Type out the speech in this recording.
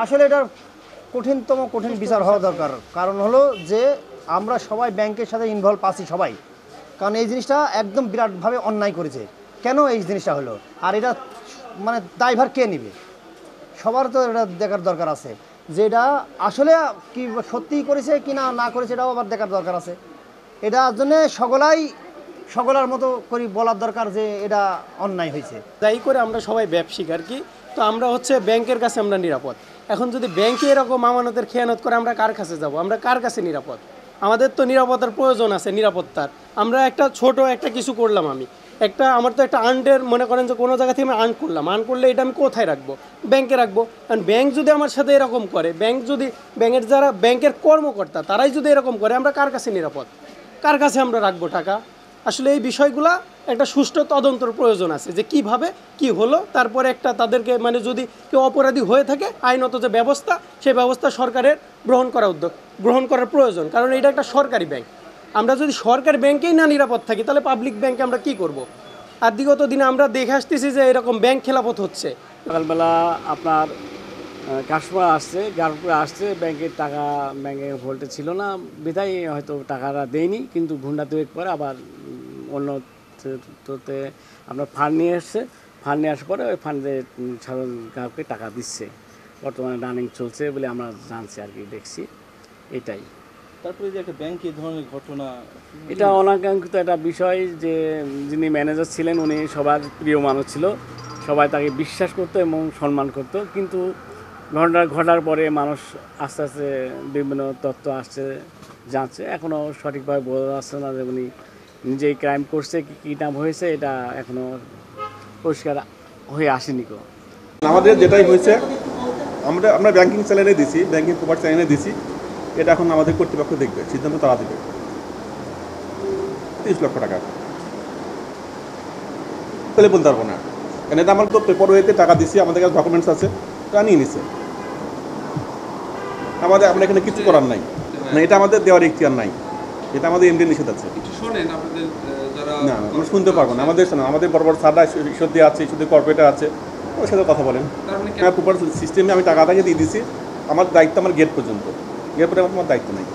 আসলে এটার কঠিন বিচার হওয়া দরকার। কারণ হলো যে আমরা সবাই ব্যাংকের সাথে ইনভলভ আছি সবাই, কারণ এই জিনিসটা একদম বিরাটভাবে অন্যায় করেছে। কেন এই জিনিসটা হলো, আর এটা মানে দায়ভার কে নেবে? সবার তো এটা দেখার দরকার আছে যে এটা আসলে কি সত্যিই করেছে কি না না করেছে, এটাও আবার দেখার দরকার আছে। এটার জন্যে সকলার মতো করে বলার দরকার যে এটা অন্যায় হয়েছে। তাই করে আমরা সবাই ব্যবসায়িক আর কি, তো আমরা হচ্ছে ব্যাংকের কাছে আমরা নিরাপদ। এখন যদি ব্যাংকে এরকম আমানতের খেয়ানত করে আমরা কার কাছে যাব, আমরা কার কাছে নিরাপদ? আমাদের তো নিরাপত্তার প্রয়োজন আছে, নিরাপত্তার। আমরা একটা ছোট একটা কিছু করলাম, আমার তো একটা আন্ডের মনে করেন যে কোনো জায়গা থেকে আমি আর্ন করলে এটা আমি কোথায় রাখবো? ব্যাংকে রাখবো। কারণ ব্যাংক যদি আমার সাথে এরকম করে, ব্যাংকের যারা ব্যাংকের কর্মকর্তা তারাই যদি এরকম করে, আমরা কার কাছে নিরাপদ? কার কাছে আমরা রাখবো টাকা? আসলে এই বিষয়গুলা একটা সুষ্ঠু তদন্তের প্রয়োজন আছে, যে কিভাবে কি হলো, তারপরে একটা তাদেরকে মানে যদি কেউ অপরাধী হয়ে থাকে আইনত যে ব্যবস্থা, সেই ব্যবস্থা সরকারের গ্রহণ করার প্রয়োজন। কারণ এটা একটা সরকারি ব্যাংক। আমরা যদি সরকারি ব্যাংকেই না নিরাপদ থাকি, তাহলে পাবলিক ব্যাংকে আমরা কি করব? আর বিগত দিনে আমরা দেখে আসতেছি যে এরকম ব্যাংক খেলাপথ হচ্ছে। সকালবেলা আপনার কাস্টমার আসছে, গ্রাহকরা আসছে, ব্যাংকে ভোল্টে ছিল না বিধায় হয়তো টাকাটা দেয়নি, কিন্তু ঘন্টা দুয়েক পরে আবার অন্য তোতে আপনার ফান্ড নিয়ে এসছে। ফান্ড নিয়ে আসার পরে ওই ফান্ডে সাধারণ গ্রাহককে টাকা দিচ্ছে। বর্তমানে রানিং চলছে বলে আমরা জানছি আর কি, দেখছি এটাই। তারপরে যে একটা ব্যাংকে এই ধরনের ঘটনা, এটা অনাকাঙ্ক্ষিত একটা বিষয়। যে যিনি ম্যানেজার ছিলেন উনি সবার প্রিয় মানুষ ছিল, সবাই তাকে বিশ্বাস করতো এবং সম্মান করতো। কিন্তু ঘটার পরে মানুষ আস্তে আস্তে বিভিন্ন তথ্য আসছে, জানছে, এখনও সঠিকভাবে বোঝা যাচ্ছে না যে উনি নিজেই ক্রাইম করছে কী নাম হয়েছে, এটা এখনও পরিষ্কার হয়ে আসেনি। আমাদের যেটাই হয়েছে আমরা ব্যাংকিং চ্যানেলে দিছি, ব্যাংকিং প্রপার চ্যানেলে দিছি। এটা এখন আমাদের কর্তৃপক্ষ দেখবে, সিদ্ধান্ত তারা দেবে। 30 লক্ষ টাকা তাহলে বলতে পারবো না, কারণ এটা আমার তো পেপার ওয়েতে টাকা দিছি, আমাদের কাছে ডকুমেন্টস আছে, তা নিয়ে নিছে। আমরা এখানে কিছু করার নাই, না এটা আমাদের দেওয়ার ইখতিয়ার নাই, এটা আমাদের এমডি নিষেধ আছে। না আমরা শুনতে পারবো না, আমাদের বড় বড় সাররা ইস্যুতে আছে, ইস্যুতে কর্পোরেটার আছে, ওর সাথে কথা বলেন। প্রপার সিস্টেমে আমি টাকাটাকে দিয়ে দিছি। আমার দায়িত্ব আমার গেট পর্যন্ত, গেট পরে আমার দায়িত্ব নাই।